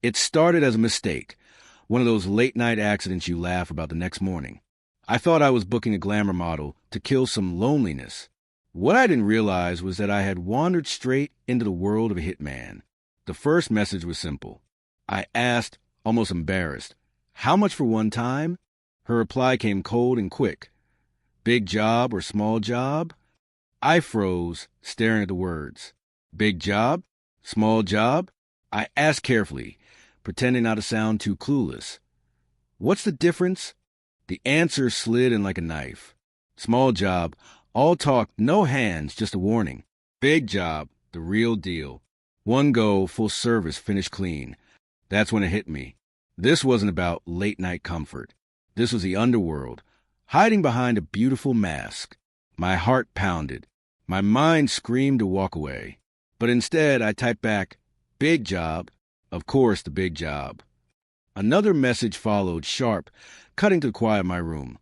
It started as a mistake, one of those late-night accidents you laugh about the next morning. I thought I was booking a glamour model to kill some loneliness. What I didn't realize was that I had wandered straight into the world of a hitman. The first message was simple. I asked, almost embarrassed, "How much for one time?" Her reply came cold and quick. "Big job or small job?" I froze, staring at the words. Big job? Small job? I asked carefully, pretending not to sound too clueless. "What's the difference?" The answer slid in like a knife. Small job, all talk, no hands, just a warning. Big job, the real deal. One go, full service, finish clean. That's when it hit me. This wasn't about late-night comfort. This was the underworld, hiding behind a beautiful mask. My heart pounded. My mind screamed to walk away. But instead, I typed back, "Big job." Of course, the big job. Another message followed, sharp, cutting to the quiet of my room.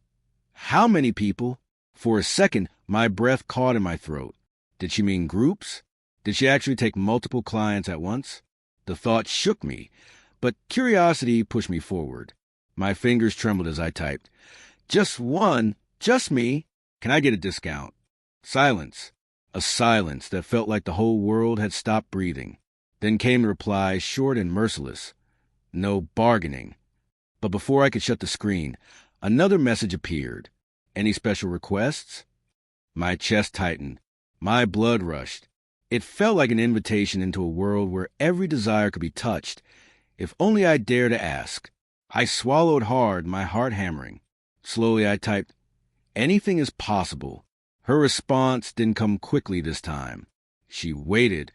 "How many people?" For a second, my breath caught in my throat. Did she mean groups? Did she actually take multiple clients at once? The thought shook me, but curiosity pushed me forward. My fingers trembled as I typed, "Just one, just me. Can I get a discount?" Silence. A silence that felt like the whole world had stopped breathing. Then came the reply, short and merciless. "No bargaining." But before I could shut the screen, another message appeared. "Any special requests?" My chest tightened. My blood rushed. It felt like an invitation into a world where every desire could be touched, if only I dared to ask. I swallowed hard, my heart hammering. Slowly I typed, "Anything is possible." Her response didn't come quickly this time. She waited,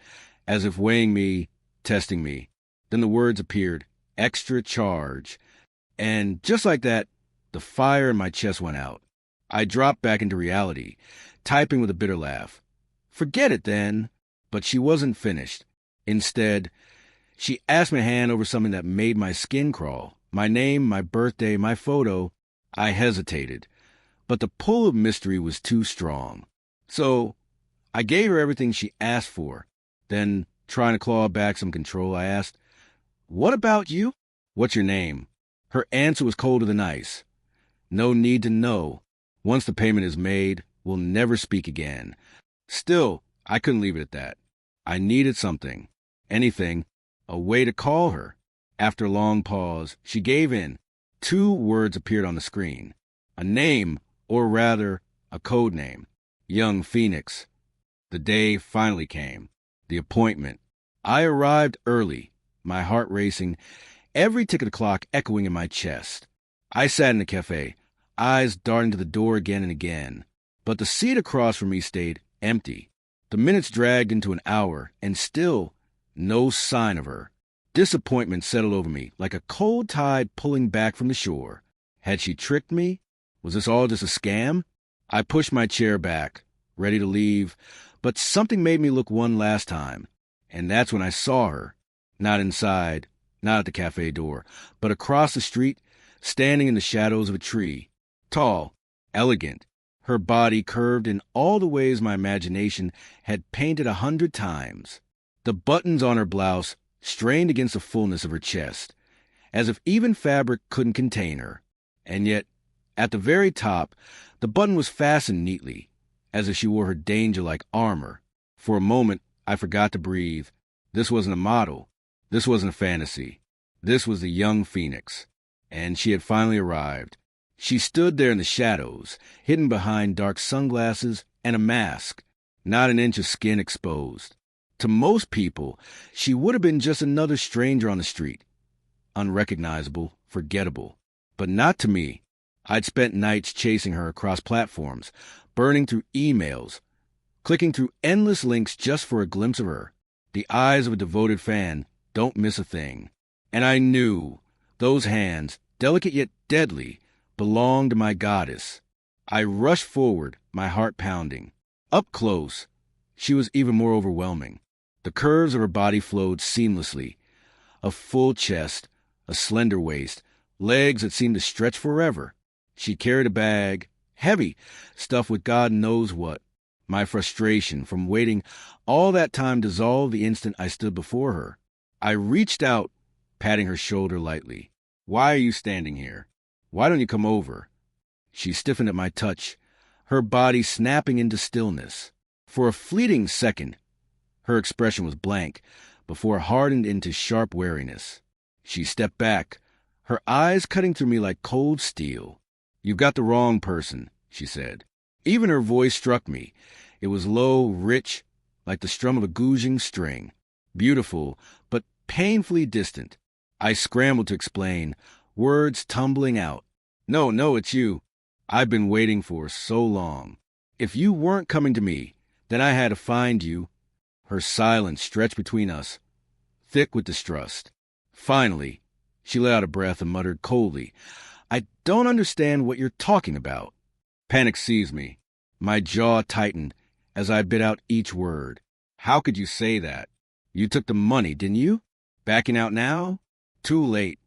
as if weighing me, testing me. Then the words appeared, "Extra charge." And just like that, the fire in my chest went out. I dropped back into reality, typing with a bitter laugh. "Forget it then." But she wasn't finished. Instead, she asked me to hand over something that made my skin crawl. My name, my birthday, my photo. I hesitated, but the pull of mystery was too strong. So I gave her everything she asked for. Then, trying to claw back some control, I asked, "What about you? What's your name?" Her answer was colder than ice. "No need to know. Once the payment is made, we'll never speak again." Still, I couldn't leave it at that. I needed something. Anything. A way to call her. After a long pause, she gave in. 2 words appeared on the screen. A name, or rather, a code name. Young Phoenix. The day finally came. The appointment. I arrived early, my heart racing, every tick of the clock echoing in my chest. I sat in the cafe, eyes darting to the door again and again. But the seat across from me stayed empty. The minutes dragged into an hour, and still no sign of her. Disappointment settled over me, like a cold tide pulling back from the shore. Had she tricked me? Was this all just a scam? I pushed my chair back, ready to leave, but something made me look one last time. And that's when I saw her. Not inside, not at the cafe door, but across the street, standing in the shadows of a tree. Tall, elegant, her body curved in all the ways my imagination had painted 100 times. The buttons on her blouse strained against the fullness of her chest, as if even fabric couldn't contain her. And yet, at the very top, the button was fastened neatly, as if she wore her danger-like armor. For a moment, I forgot to breathe. This wasn't a model. This wasn't a fantasy. This was the young Phoenix. And she had finally arrived. She stood there in the shadows, hidden behind dark sunglasses and a mask, not an inch of skin exposed. To most people, she would have been just another stranger on the street. Unrecognizable, forgettable. But not to me. I'd spent nights chasing her across platforms, burning through emails, clicking through endless links just for a glimpse of her. The eyes of a devoted fan don't miss a thing. And I knew those hands, delicate yet deadly, belonged to my goddess. I rushed forward, my heart pounding. Up close, she was even more overwhelming. The curves of her body flowed seamlessly. A full chest, a slender waist, legs that seemed to stretch forever. She carried a bag, heavy, stuffed with God knows what. My frustration from waiting all that time dissolved the instant I stood before her. I reached out, patting her shoulder lightly. Why are you standing here? Why don't you come over? She stiffened at my touch, her body snapping into stillness. For a fleeting second, her expression was blank, before it hardened into sharp wariness. She stepped back, her eyes cutting through me like cold steel. You've got the wrong person, she said. Even her voice struck me. It was low, rich, like the strum of a gouging string. Beautiful, but painfully distant. I scrambled to explain, words tumbling out. No, it's you. I've been waiting for so long. If you weren't coming to me, then I had to find you. Her silence stretched between us, thick with distrust. Finally, she let out a breath and muttered coldly, I don't understand what you're talking about. Panic seized me. My jaw tightened as I bit out each word. How could you say that? You took the money, didn't you? Backing out now? Too late.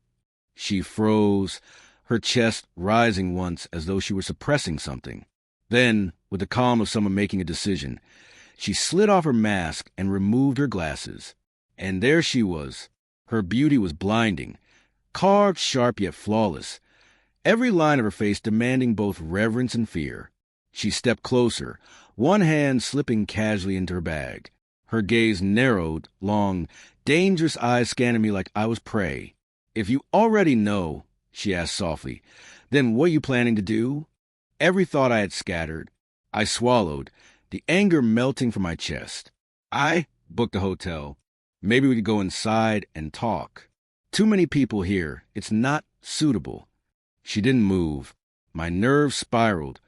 She froze, her chest rising once as though she were suppressing something. Then, with the calm of someone making a decision, she slid off her mask and removed her glasses. And there she was. Her beauty was blinding, carved sharp yet flawless, every line of her face demanding both reverence and fear. She stepped closer, one hand slipping casually into her bag. Her gaze narrowed, long, dangerous eyes scanning me like I was prey. If you already know, she asked softly, then what are you planning to do? Every thought I had scattered, I swallowed, the anger melting from my chest. I booked a hotel. Maybe we could go inside and talk. Too many people here. It's not suitable. She didn't move. My nerves spiraled,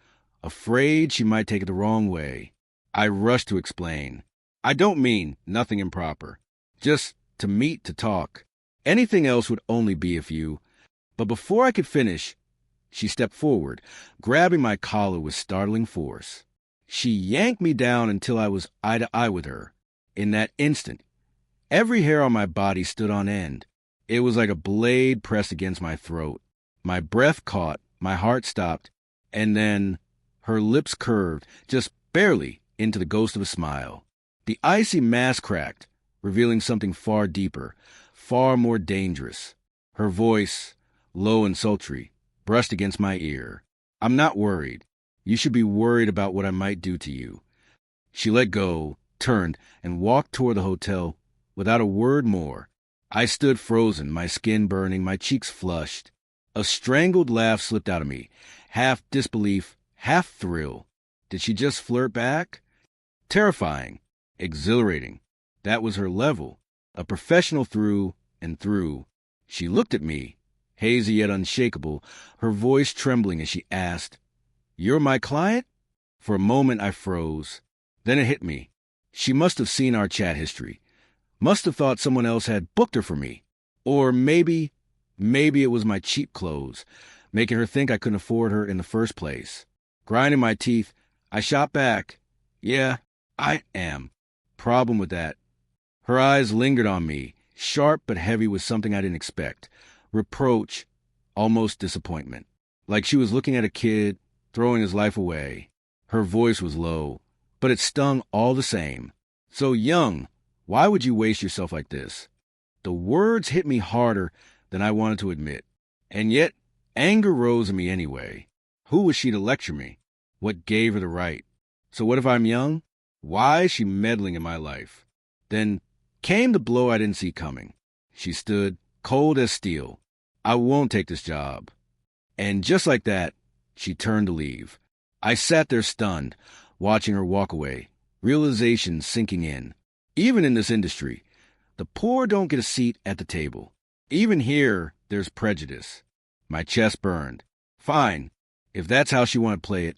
afraid she might take it the wrong way. I rushed to explain. I don't mean nothing improper. Just to meet to talk. Anything else would only be if you... But before I could finish, she stepped forward, grabbing my collar with startling force. She yanked me down until I was eye to eye with her. In that instant, every hair on my body stood on end. It was like a blade pressed against my throat. My breath caught, my heart stopped, and then her lips curved, just barely, into the ghost of a smile. The icy mask cracked, revealing something far deeper, far more dangerous. Her voice, low and sultry, brushed against my ear. I'm not worried. You should be worried about what I might do to you. She let go, turned, and walked toward the hotel without a word more. I stood frozen, my skin burning, my cheeks flushed. A strangled laugh slipped out of me, half disbelief, half thrill. Did she just flirt back? Terrifying, exhilarating. That was her level, a professional through and through. She looked at me, hazy yet unshakable, her voice trembling as she asked, You're my client? For a moment I froze. Then it hit me. She must have seen our chat history. Must have thought someone else had booked her for me. Or maybe it was my cheap clothes, making her think I couldn't afford her in the first place. Grinding my teeth, I shot back. Yeah, I am. Problem with that. Her eyes lingered on me, sharp but heavy with something I didn't expect. Reproach, almost disappointment. Like she was looking at a kid, throwing his life away. Her voice was low, but it stung all the same. So young, why would you waste yourself like this? The words hit me harder than I wanted to admit. And yet, anger rose in me anyway. Who was she to lecture me? What gave her the right? So what if I'm young? Why is she meddling in my life? Then came the blow I didn't see coming. She stood, cold as steel. I won't take this job. And just like that, she turned to leave. I sat there stunned, watching her walk away, realization sinking in. Even in this industry, the poor don't get a seat at the table. Even here, there's prejudice. My chest burned. Fine, if that's how she wanted to play it.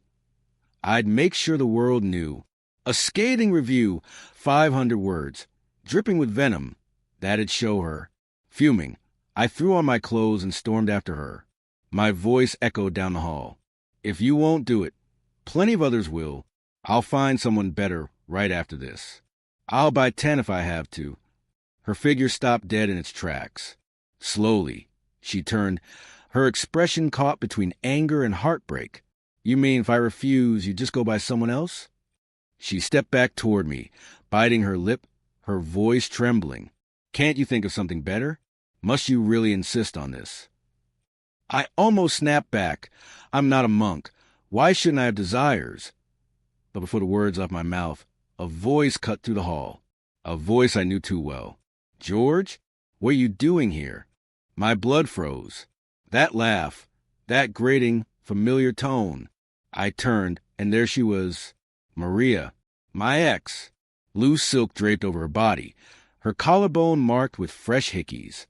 I'd make sure the world knew. A scathing review, 500 words, dripping with venom. That'd show her. Fuming, I threw on my clothes and stormed after her. My voice echoed down the hall. If you won't do it, plenty of others will. I'll find someone better right after this. I'll buy 10 if I have to. Her figure stopped dead in its tracks. Slowly, she turned, her expression caught between anger and heartbreak. You mean if I refuse, you just go by someone else? She stepped back toward me, biting her lip, her voice trembling. Can't you think of something better? Must you really insist on this? I almost snapped back. I'm not a monk. Why shouldn't I have desires? But before the words left my mouth, a voice cut through the hall. A voice I knew too well. George? What are you doing here? My blood froze. That laugh, that grating, familiar tone. I turned, and there she was. Maria, my ex. Loose silk draped over her body, her collarbone marked with fresh hickeys.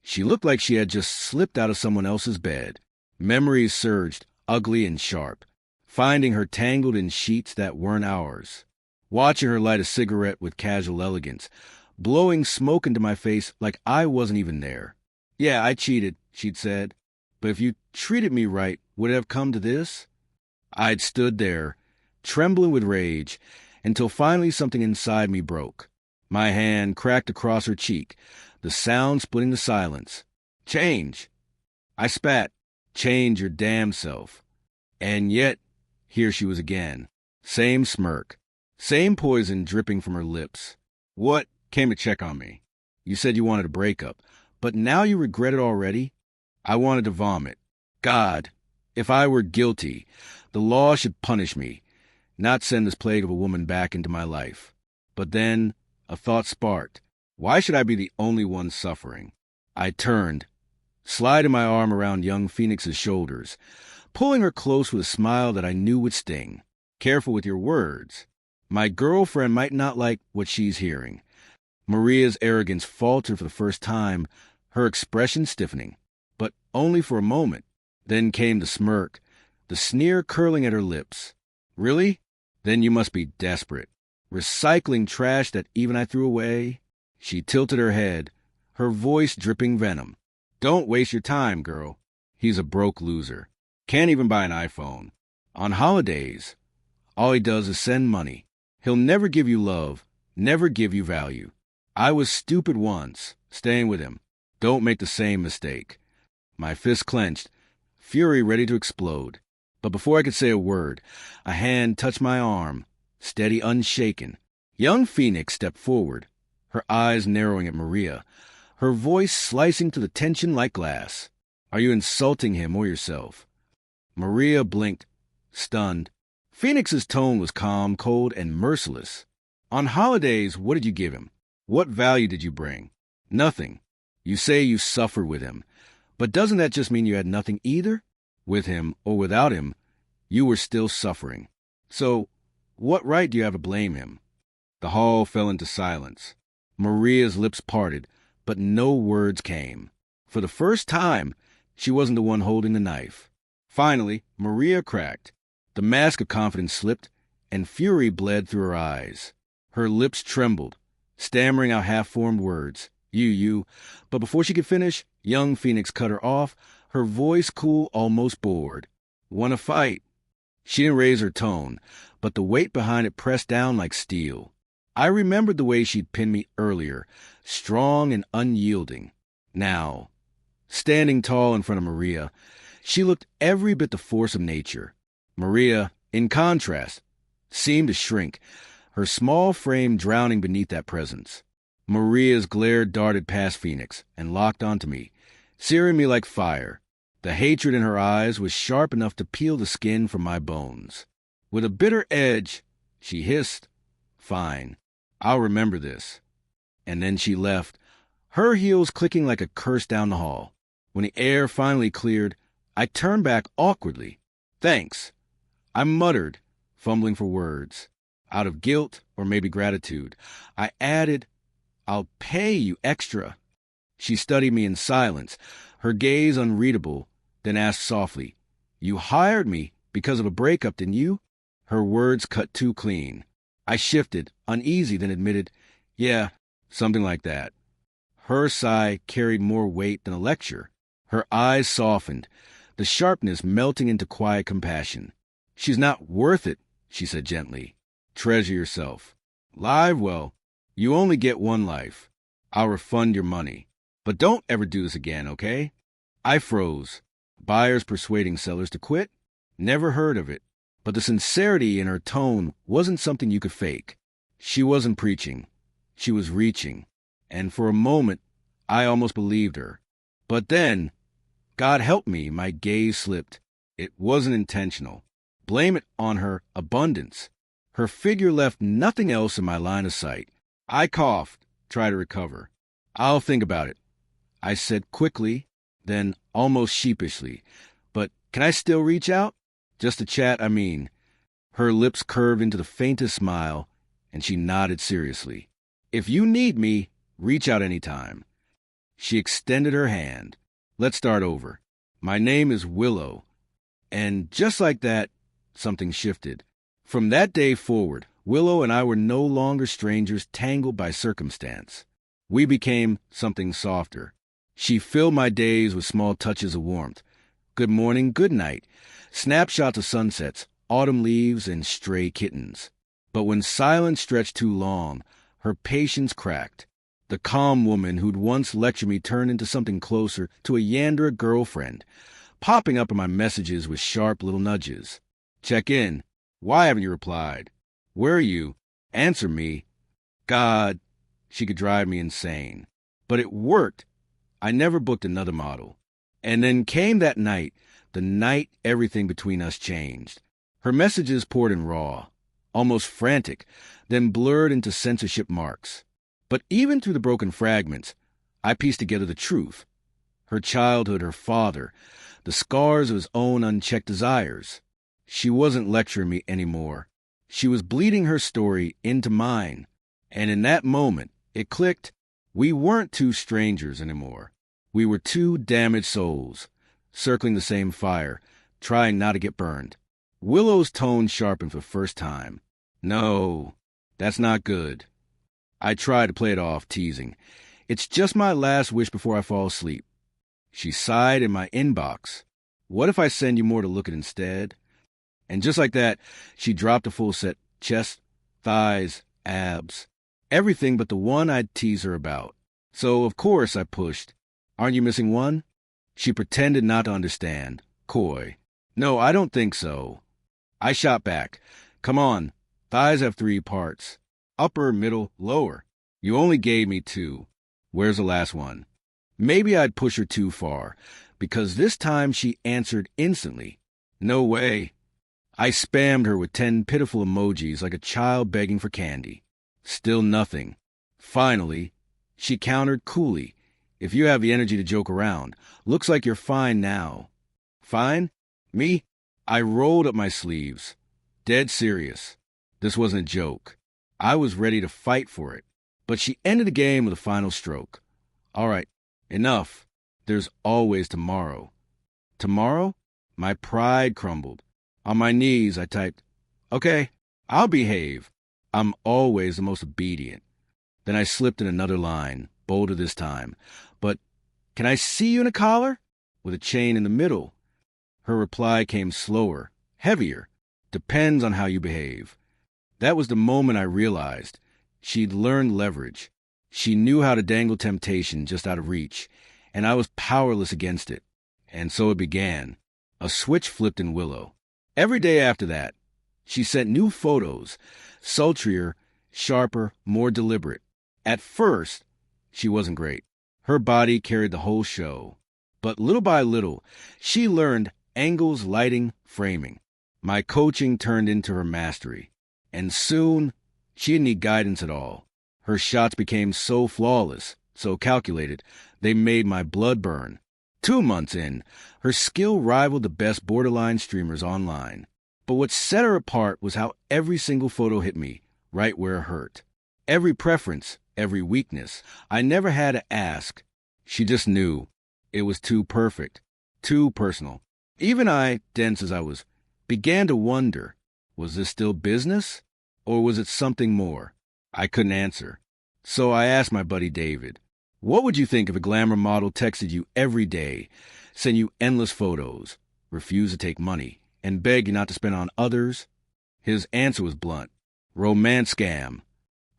She looked like she had just slipped out of someone else's bed. Memories surged, ugly and sharp, finding her tangled in sheets that weren't ours. Watching her light a cigarette with casual elegance, blowing smoke into my face like I wasn't even there. Yeah, I cheated, she'd said. But if you treated me right, would it have come to this? I'd stood there, trembling with rage, until finally something inside me broke. My hand cracked across her cheek, the sound splitting the silence. Change. I spat. Change your damn self. And yet, here she was again. Same smirk. Same poison dripping from her lips. What? Came to check on me. You said you wanted a breakup, but now you regret it already? I wanted to vomit. God, if I were guilty, the law should punish me, not send this plague of a woman back into my life. But then a thought sparked. Why should I be the only one suffering? I turned, sliding my arm around young Phoenix's shoulders, pulling her close with a smile that I knew would sting. Careful with your words. My girlfriend might not like what she's hearing. Maria's arrogance faltered for the first time, her expression stiffening. But only for a moment. Then came the smirk, the sneer curling at her lips. Really? Then you must be desperate. Recycling trash that even I threw away? She tilted her head, her voice dripping venom. Don't waste your time, girl. He's a broke loser. Can't even buy an iPhone. On holidays, all he does is send money. He'll never give you love, never give you value. I was stupid once, staying with him. Don't make the same mistake. My fist clenched, fury ready to explode. But before I could say a word, a hand touched my arm, steady, unshaken. Young Phoenix stepped forward, her eyes narrowing at Maria, her voice slicing through the tension like glass. Are you insulting him or yourself? Maria blinked, stunned. Phoenix's tone was calm, cold, and merciless. On holidays, what did you give him? What value did you bring? Nothing. You say you suffered with him, but doesn't that just mean you had nothing either? With him or without him, you were still suffering. So, what right do you have to blame him? The hall fell into silence. Maria's lips parted, but no words came. For the first time, she wasn't the one holding the knife. Finally, Maria cracked. The mask of confidence slipped, and fury bled through her eyes. Her lips trembled, stammering out half-formed words. You. But before she could finish, young Phoenix cut her off, her voice cool, almost bored. Want to fight? She didn't raise her tone, but the weight behind it pressed down like steel. I remembered the way she'd pinned me earlier, strong and unyielding. Now, standing tall in front of Maria, she looked every bit the force of nature. Maria, in contrast, seemed to shrink, her small frame drowning beneath that presence. Maria's glare darted past Phoenix and locked onto me, searing me like fire. The hatred in her eyes was sharp enough to peel the skin from my bones. With a bitter edge, she hissed, Fine, I'll remember this. And then she left, her heels clicking like a curse down the hall. When the air finally cleared, I turned back awkwardly. Thanks. I muttered, fumbling for words. Out of guilt, or maybe gratitude, I added, I'll pay you extra. She studied me in silence, her gaze unreadable, then asked softly, You hired me because of a breakup, didn't you? Her words cut too clean. I shifted, uneasy, then admitted, Yeah, something like that. Her sigh carried more weight than a lecture. Her eyes softened, the sharpness melting into quiet compassion. She's not worth it, she said gently. Treasure yourself. Live well. You only get one life. I'll refund your money. But don't ever do this again, okay? I froze. Buyers persuading sellers to quit? Never heard of it. But the sincerity in her tone wasn't something you could fake. She wasn't preaching. She was reaching. And for a moment, I almost believed her. But then, God help me, my gaze slipped. It wasn't intentional. Blame it on her abundance. Her figure left nothing else in my line of sight. I coughed, tried to recover. I'll think about it, I said quickly, then almost sheepishly. But can I still reach out? Just to chat, I mean. Her lips curved into the faintest smile, and she nodded seriously. If you need me, reach out anytime. She extended her hand. Let's start over. My name is Willow. And just like that, something shifted. From that day forward, Willow and I were no longer strangers tangled by circumstance. We became something softer. She filled my days with small touches of warmth. Good morning, good night. Snapshots of sunsets, autumn leaves, and stray kittens. But when silence stretched too long, her patience cracked. The calm woman who'd once lectured me turned into something closer to a Yandra girlfriend, popping up in my messages with sharp little nudges. Check in. Why haven't you replied? Where are you? Answer me. God, she could drive me insane. But it worked. I never booked another model. And then came that night, the night everything between us changed. Her messages poured in raw, almost frantic, then blurred into censorship marks. But even through the broken fragments, I pieced together the truth. Her childhood, her father, the scars of his own unchecked desires. She wasn't lecturing me anymore. She was bleeding her story into mine. And in that moment, it clicked. We weren't two strangers anymore. We were two damaged souls, circling the same fire, trying not to get burned. Willow's tone sharpened for the first time. No, that's not good. I tried to play it off, teasing. It's just my last wish before I fall asleep. She sighed in my inbox. What if I send you more to look at instead? And just like that, she dropped a full set, chest, thighs, abs, everything but the one I'd tease her about. So, of course, I pushed. Aren't you missing one? She pretended not to understand, coy. No, I don't think so. I shot back. Come on, thighs have 3 parts. Upper, middle, lower. You only gave me 2. Where's the last one? Maybe I'd push her too far, because this time she answered instantly. No way. I spammed her with 10 pitiful emojis like a child begging for candy. Still nothing. Finally, she countered coolly. If you have the energy to joke around, looks like you're fine now. Fine? Me? I rolled up my sleeves. Dead serious. This wasn't a joke. I was ready to fight for it. But she ended the game with a final stroke. All right, enough. There's always tomorrow. Tomorrow? My pride crumbled. On my knees, I typed, okay, I'll behave. I'm always the most obedient. Then I slipped in another line, bolder this time. But can I see you in a collar? With a chain in the middle. Her reply came slower, heavier. Depends on how you behave. That was the moment I realized. She'd learned leverage. She knew how to dangle temptation just out of reach, and I was powerless against it. And so it began. A switch flipped in Willow. Every day after that, she sent new photos, sultrier, sharper, more deliberate. At first, she wasn't great. Her body carried the whole show. But little by little, she learned angles, lighting, framing. My coaching turned into her mastery. And soon, she didn't need guidance at all. Her shots became so flawless, so calculated, they made my blood burn. 2 months in, her skill rivaled the best borderline streamers online. But what set her apart was how every single photo hit me, right where it hurt. Every preference, every weakness. I never had to ask. She just knew. It was too perfect, too personal. Even I, dense as I was, began to wonder, was this still business? Or was it something more? I couldn't answer. So I asked my buddy David, what would you think if a glamour model texted you every day, sent you endless photos, refused to take money, and begged you not to spend on others? His answer was blunt. Romance scam.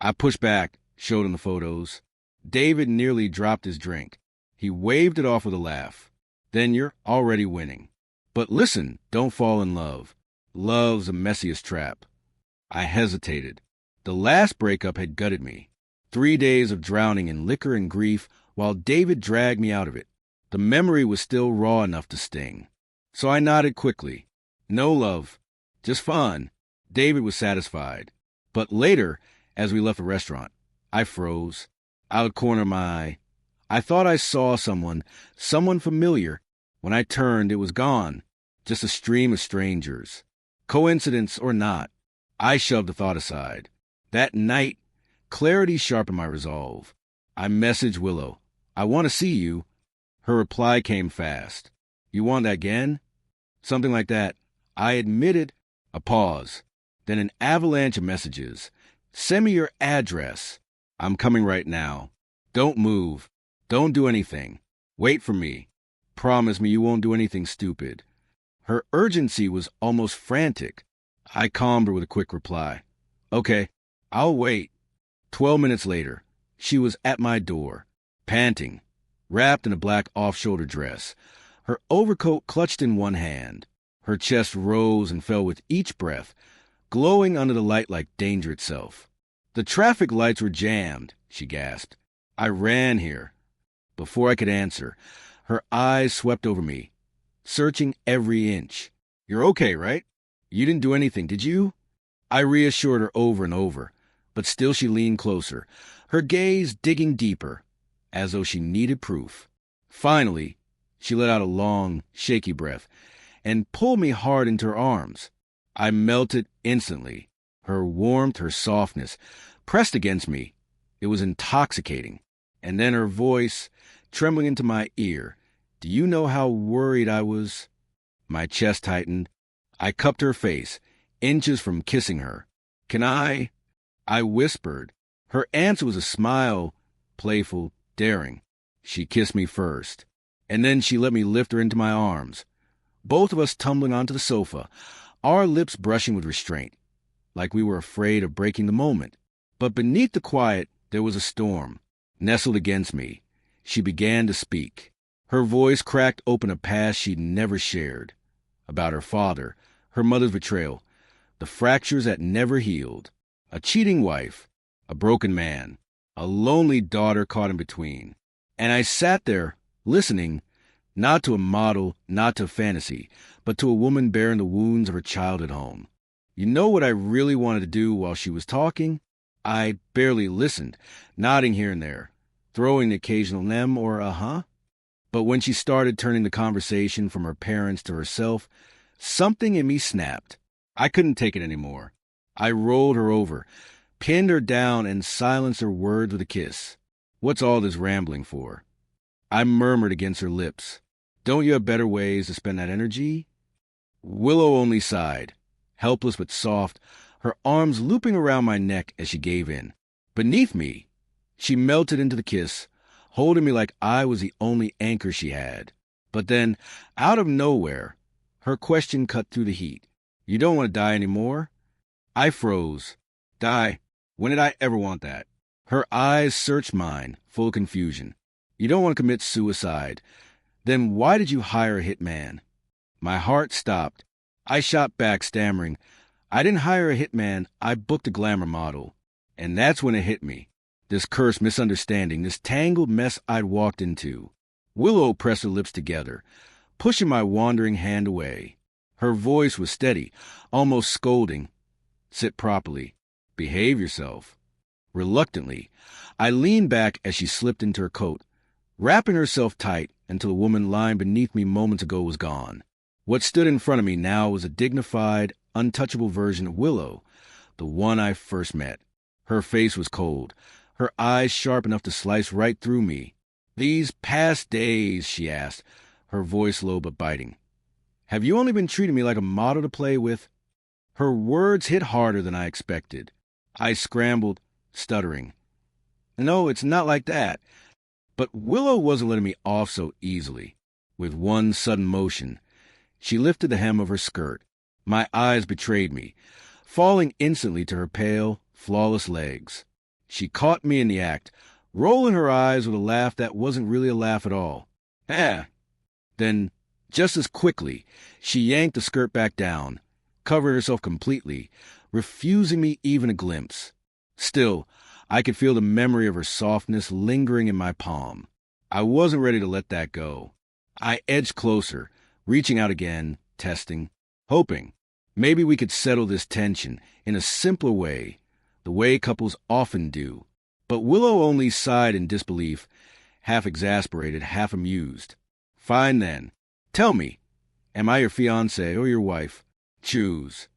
I pushed back, showed him the photos. David nearly dropped his drink. He waved it off with a laugh. Then you're already winning. But listen, don't fall in love. Love's the messiest trap. I hesitated. The last breakup had gutted me. 3 days of drowning in liquor and grief while David dragged me out of it. The memory was still raw enough to sting. So I nodded quickly. No, love. Just fun. David was satisfied. But later, as we left the restaurant, I froze. Out of the corner of my eye, I thought I saw someone familiar. When I turned, it was gone. Just a stream of strangers. Coincidence or not, I shoved the thought aside. That night, clarity sharpened my resolve. I messaged Willow. I want to see you. Her reply came fast. You want that again? Something like that. I admitted. A pause. Then an avalanche of messages. Send me your address. I'm coming right now. Don't move. Don't do anything. Wait for me. Promise me you won't do anything stupid. Her urgency was almost frantic. I calmed her with a quick reply. Okay, I'll wait. 12 minutes later, she was at my door, panting, wrapped in a black off-shoulder dress, her overcoat clutched in one hand. Her chest rose and fell with each breath, glowing under the light like danger itself. The traffic lights were jammed, she gasped. I ran here. Before I could answer, her eyes swept over me, searching every inch. You're okay, right? You didn't do anything, did you? I reassured her over and over, but still she leaned closer, her gaze digging deeper, as though she needed proof. Finally, she let out a long, shaky breath and pulled me hard into her arms. I melted instantly. Her warmth, her softness, pressed against me. It was intoxicating. And then her voice, trembling into my ear. Do you know how worried I was? My chest tightened. I cupped her face, inches from kissing her. Can I whispered. Her answer was a smile, playful, daring. She kissed me first, and then she let me lift her into my arms, both of us tumbling onto the sofa, our lips brushing with restraint, like we were afraid of breaking the moment. But beneath the quiet, there was a storm. Nestled against me, she began to speak. Her voice cracked open a past she'd never shared. About her father, her mother's betrayal, the fractures that never healed, a cheating wife, a broken man, a lonely daughter caught in between. And I sat there, listening, not to a model, not to a fantasy, but to a woman bearing the wounds of her childhood home. You know what I really wanted to do while she was talking? I barely listened, nodding here and there, throwing the occasional "nem" or "uh-huh." But when she started turning the conversation from her parents to herself, something in me snapped. I couldn't take it anymore. I rolled her over, pinned her down, and silenced her words with a kiss. What's all this rambling for? I murmured against her lips. Don't you have better ways to spend that energy? Willow only sighed, helpless but soft, her arms looping around my neck as she gave in. Beneath me, she melted into the kiss, holding me like I was the only anchor she had. But then, out of nowhere, her question cut through the heat. You don't want to die anymore? I froze. Die? When did I ever want that? Her eyes searched mine, full of confusion. You don't want to commit suicide. Then why did you hire a hitman? My heart stopped. I shot back, stammering. I didn't hire a hitman. I booked a glamour model. And that's when it hit me. This cursed misunderstanding, this tangled mess I'd walked into. Willow pressed her lips together, pushing my wandering hand away. Her voice was steady, almost scolding. Sit properly. Behave yourself. Reluctantly, I leaned back as she slipped into her coat, wrapping herself tight until the woman lying beneath me moments ago was gone. What stood in front of me now was a dignified, untouchable version of Willow, the one I first met. Her face was cold, her eyes sharp enough to slice right through me. These past days, she asked, her voice low but biting. Have you only been treating me like a model to play with? Her words hit harder than I expected. I scrambled, stuttering. No, it's not like that. But Willow wasn't letting me off so easily. With one sudden motion, she lifted the hem of her skirt. My eyes betrayed me, falling instantly to her pale, flawless legs. She caught me in the act, rolling her eyes with a laugh that wasn't really a laugh at all. Then, just as quickly, she yanked the skirt back down, covered herself completely, refusing me even a glimpse. Still, I could feel the memory of her softness lingering in my palm. I wasn't ready to let that go. I edged closer, reaching out again, testing, hoping. Maybe we could settle this tension in a simpler way, the way couples often do. But Willow only sighed in disbelief, half exasperated, half amused. Fine then. Tell me, am I your fiancé or your wife? Choose.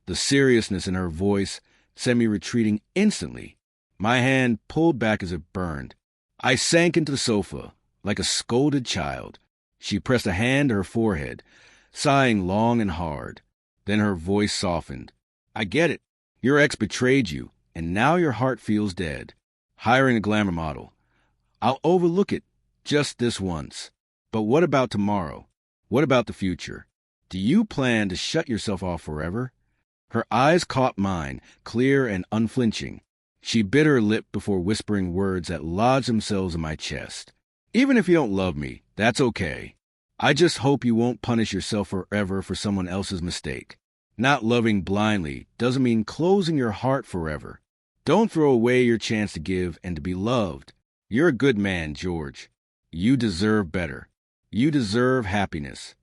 The seriousness in her voice sent me retreating instantly. My hand pulled back as it burned. I sank into the sofa like a scolded child. She pressed a hand to her forehead, sighing long and hard. Then her voice softened. I get it. Your ex betrayed you, and now your heart feels dead. Hiring a glamour model. I'll overlook it just this once. But what about tomorrow? What about the future? Do you plan to shut yourself off forever? Her eyes caught mine, clear and unflinching. She bit her lip before whispering words that lodged themselves in my chest. Even if you don't love me, that's okay. I just hope you won't punish yourself forever for someone else's mistake. Not loving blindly doesn't mean closing your heart forever. Don't throw away your chance to give and to be loved. You're a good man, George. You deserve better. You deserve happiness.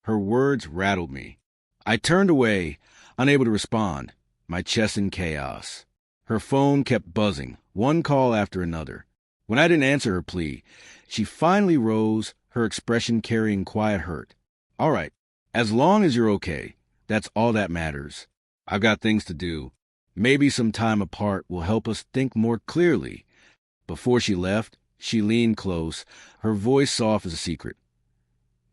Her words rattled me. I turned away, unable to respond, my chest in chaos. Her phone kept buzzing, one call after another. When I didn't answer her plea, she finally rose, her expression carrying quiet hurt. All right, as long as you're okay, that's all that matters. I've got things to do. Maybe some time apart will help us think more clearly. Before she left, she leaned close, her voice soft as a secret.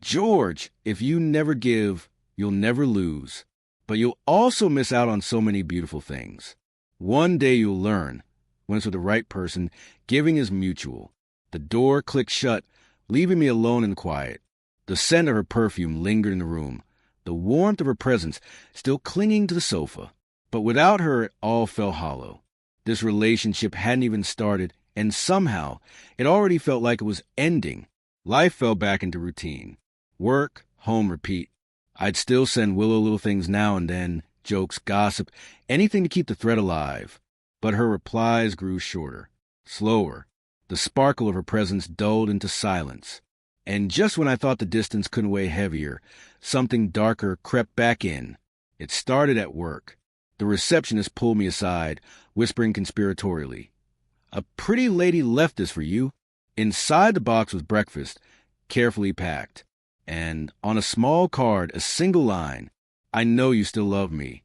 George, if you never give, you'll never lose. But you'll also miss out on so many beautiful things. One day you'll learn, when it's with the right person, giving is mutual. The door clicked shut, leaving me alone in the quiet. The scent of her perfume lingered in the room, the warmth of her presence still clinging to the sofa. But without her, it all fell hollow. This relationship hadn't even started, and somehow it already felt like it was ending. Life fell back into routine. Work, home, repeat. I'd still send Willow little things now and then, jokes, gossip, anything to keep the thread alive. But her replies grew shorter, slower. The sparkle of her presence dulled into silence. And just when I thought the distance couldn't weigh heavier, something darker crept back in. It started at work. The receptionist pulled me aside, whispering conspiratorially. A pretty lady left this for you. Inside the box was breakfast, carefully packed. And on a small card, a single line, I know you still love me.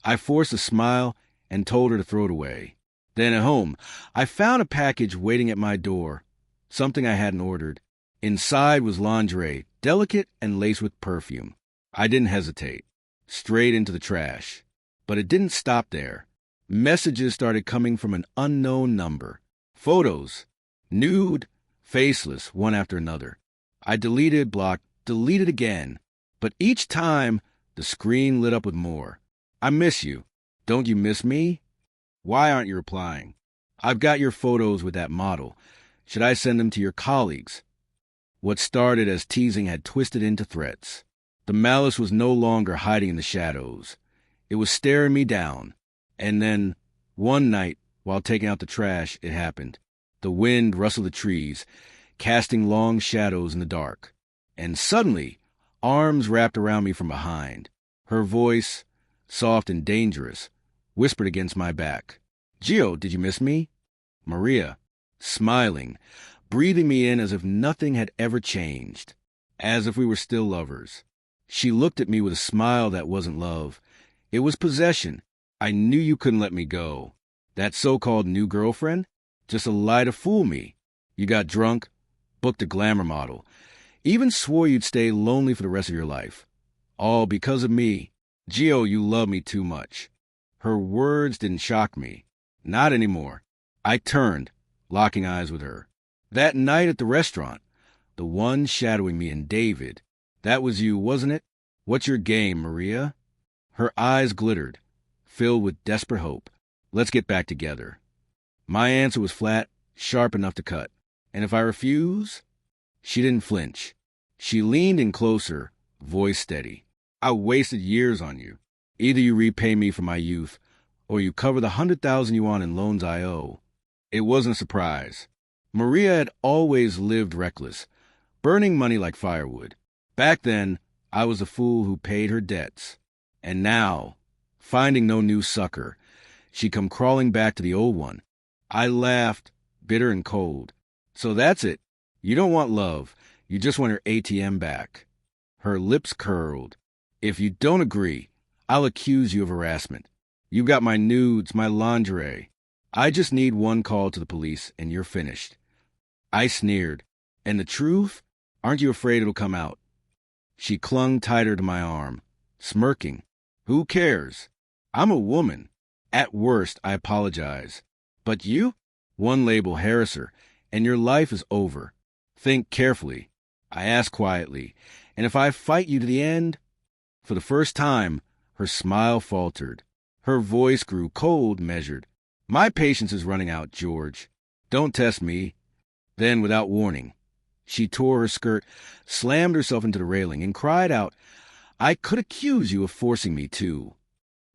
I forced a smile and told her to throw it away. Then at home, I found a package waiting at my door, something I hadn't ordered. Inside was lingerie, delicate and laced with perfume. I didn't hesitate. Straight into the trash. But it didn't stop there. Messages started coming from an unknown number. Photos. Nude, faceless, one after another. I deleted, blocked, deleted again. But each time, the screen lit up with more. I miss you. Don't you miss me? Why aren't you replying? I've got your photos with that model. Should I send them to your colleagues? What started as teasing had twisted into threats. The malice was no longer hiding in the shadows. It was staring me down. And then, one night, while taking out the trash, it happened. The wind rustled the trees, casting long shadows in the dark. And suddenly, arms wrapped around me from behind. Her voice, soft and dangerous, whispered against my back. Gio, did you miss me? Maria, smiling, breathing me in as if nothing had ever changed, as if we were still lovers. She looked at me with a smile that wasn't love. It was possession. I knew you couldn't let me go. That so-called new girlfriend? Just a lie to fool me. You got drunk, booked a glamour model, even swore you'd stay lonely for the rest of your life. All because of me. Gio, you love me too much. Her words didn't shock me. Not anymore. I turned, locking eyes with her. That night at the restaurant, the one shadowing me and David. That was you, wasn't it? What's your game, Maria? Her eyes glittered, filled with desperate hope. Let's get back together. My answer was flat, sharp enough to cut. And if I refuse? She didn't flinch. She leaned in closer, voice steady. I wasted years on you. Either you repay me for my youth, or you cover the 100,000 you want in loans I owe. It wasn't a surprise. Maria had always lived reckless, burning money like firewood. Back then, I was a fool who paid her debts. And now, finding no new succor, she come crawling back to the old one. I laughed, bitter and cold. So that's it. You don't want love. You just want your ATM back. Her lips curled. If you don't agree, I'll accuse you of harassment. You've got my nudes, my lingerie. I just need one call to the police and you're finished. I sneered. And the truth? Aren't you afraid it'll come out? She clung tighter to my arm, smirking. Who cares? I'm a woman. At worst, I apologize. But you? One label, harasser, and your life is over. Think carefully. I asked quietly. And if I fight you to the end? For the first time, her smile faltered. Her voice grew cold, measured. My patience is running out, George. Don't test me. Then, without warning, she tore her skirt, slammed herself into the railing, and cried out, I could accuse you of forcing me, too.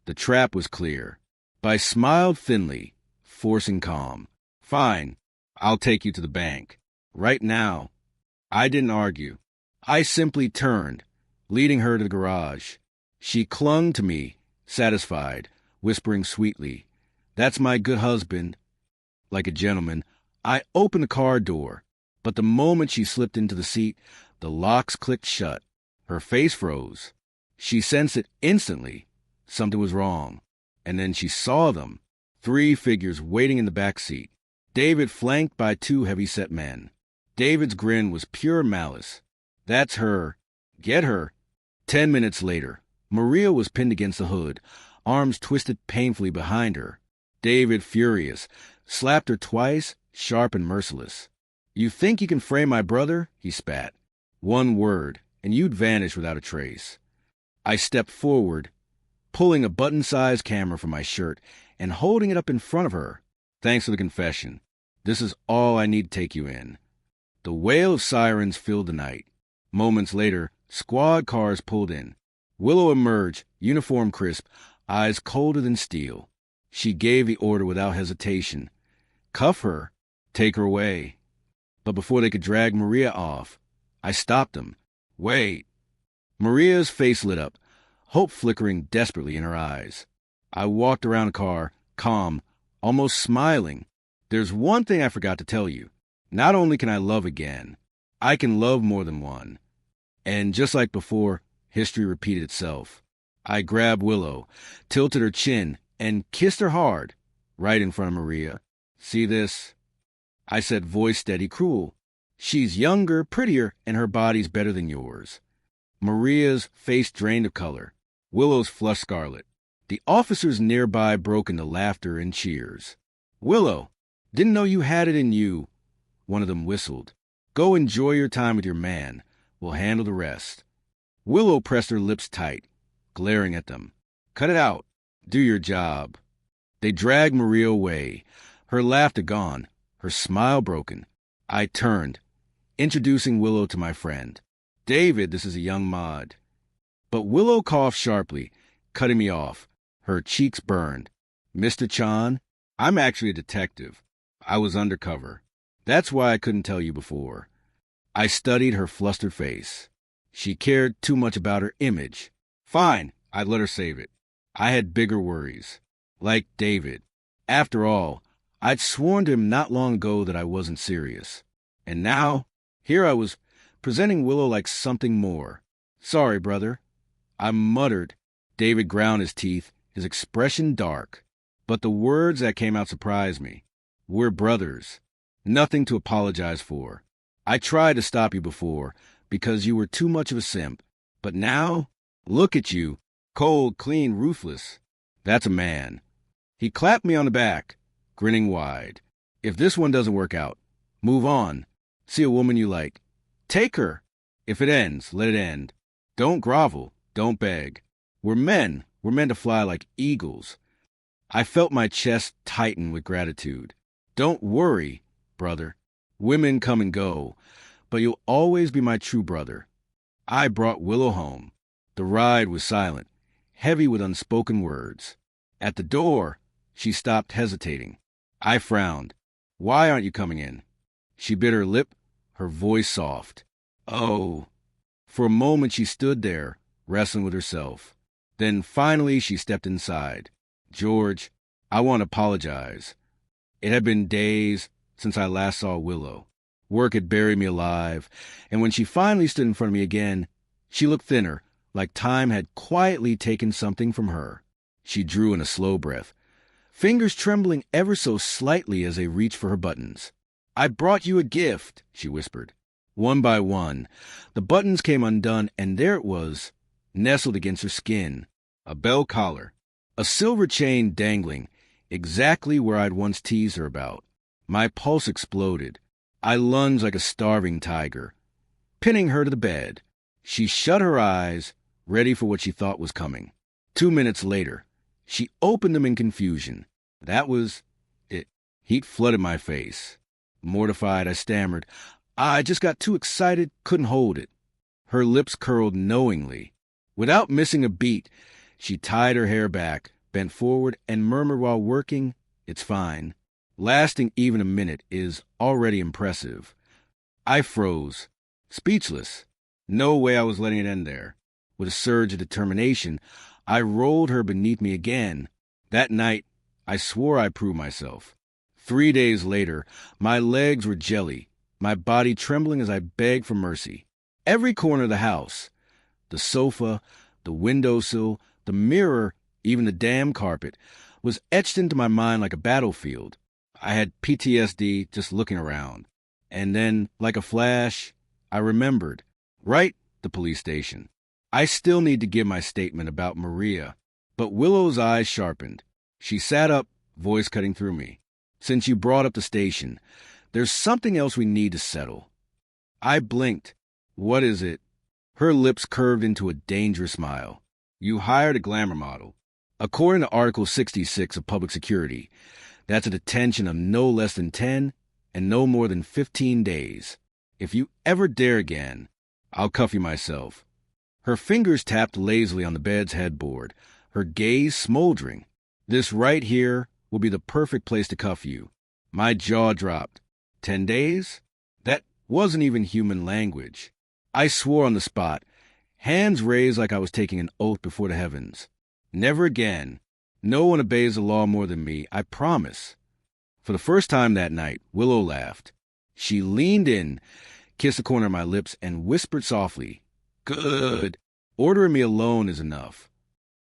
The trap was clear. But I smiled thinly, forcing calm. Fine, I'll take you to the bank. Right now. I didn't argue. I simply turned, leading her to the garage. She clung to me, satisfied, whispering sweetly, That's my good husband. Like a gentleman, I opened the car door, but the moment she slipped into the seat, the locks clicked shut. Her face froze. She sensed it instantly. Something was wrong. And then she saw them. 3 figures waiting in the back seat. David flanked by 2 heavy-set men. David's grin was pure malice. That's her. Get her. 10 minutes later, Maria was pinned against the hood, arms twisted painfully behind her. David, furious, slapped her twice, sharp and merciless. You think you can frame my brother? He spat. One word, and you'd vanish without a trace. I stepped forward, pulling a button-sized camera from my shirt and holding it up in front of her. Thanks for the confession. This is all I need to take you in. The wail of sirens filled the night. Moments later, squad cars pulled in. Willow emerged, uniform crisp, eyes colder than steel. She gave the order without hesitation. Cuff her. Take her away. But before they could drag Maria off, I stopped them. Wait. Maria's face lit up, hope flickering desperately in her eyes. I walked around the car, calm, almost smiling. There's one thing I forgot to tell you. Not only can I love again, I can love more than one. And just like before, history repeated itself. I grabbed Willow, tilted her chin, and kissed her hard, right in front of Maria. See this? I said, voice steady, cruel. She's younger, prettier, and her body's better than yours. Maria's face drained of color. Willow's flushed scarlet. The officers nearby broke into laughter and cheers. Willow, didn't know you had it in you. One of them whistled. Go enjoy your time with your man. We'll handle the rest. Willow pressed her lips tight, glaring at them. Cut it out. Do your job. They dragged Maria away, her laughter gone, her smile broken. I turned, introducing Willow to my friend. David, this is a young mod. But Willow coughed sharply, cutting me off. Her cheeks burned. Mr. Chan, I'm actually a detective. I was undercover. That's why I couldn't tell you before. I studied her flustered face. She cared too much about her image. Fine, I'd let her save it. I had bigger worries. Like David. After all, I'd sworn to him not long ago that I wasn't serious. And now, here I was, presenting Willow like something more. Sorry, brother. I muttered. David ground his teeth, his expression dark. But the words that came out surprised me. We're brothers. Nothing to apologize for. I tried to stop you before, because you were too much of a simp. But now, look at you. Cold, clean, ruthless. That's a man. He clapped me on the back, grinning wide. If this one doesn't work out, move on. See a woman you like. Take her. If it ends, let it end. Don't grovel. Don't beg. We're men. We're meant to fly like eagles. I felt my chest tighten with gratitude. Don't worry, brother. Women come and go, but you'll always be my true brother. I brought Willow home. The ride was silent, heavy with unspoken words. At the door, she stopped, hesitating. I frowned. Why aren't you coming in? She bit her lip, her voice soft. Oh. For a moment she stood there, wrestling with herself. Then finally she stepped inside. George, I want to apologize. It had been days since I last saw Willow. Work had buried me alive, and when she finally stood in front of me again, she looked thinner, like time had quietly taken something from her. She drew in a slow breath, fingers trembling ever so slightly as they reached for her buttons. I brought you a gift, she whispered. One by one, the buttons came undone, and there it was, nestled against her skin. A bell collar, a silver chain dangling, exactly where I'd once teased her about. My pulse exploded. I lunged like a starving tiger, pinning her to the bed. She shut her eyes, ready for what she thought was coming. 2 minutes later, she opened them in confusion. That was it. Heat flooded my face. Mortified, I stammered, I just got too excited, couldn't hold it. Her lips curled knowingly. Without missing a beat, she tied her hair back, bent forward, and murmured while working, "It's fine. Lasting even a minute is already impressive." I froze, speechless. No way I was letting it end there. With a surge of determination, I rolled her beneath me again. That night, I swore I proved myself. 3 days later, my legs were jelly, my body trembling as I begged for mercy. Every corner of the house, the sofa, the windowsill, the mirror, even the damn carpet, was etched into my mind like a battlefield. I had PTSD just looking around. And then, like a flash, I remembered. Right, the police station. I still need to give my statement about Maria. But Willow's eyes sharpened. She sat up, voice cutting through me. "Since you brought up the station, there's something else we need to settle." I blinked. "What is it?" Her lips curved into a dangerous smile. "You hired a glamour model. According to Article 66 of Public Security, that's a detention of no less than 10 and no more than 15 days. If you ever dare again, I'll cuff you myself." Her fingers tapped lazily on the bed's headboard, her gaze smoldering. "This right here will be the perfect place to cuff you." My jaw dropped. 10 days? That wasn't even human language. I swore on the spot, hands raised like I was taking an oath before the heavens. Never again. No one obeys the law more than me, I promise. For the first time that night, Willow laughed. She leaned in, kissed the corner of my lips, and whispered softly, "Good. Ordering me alone is enough."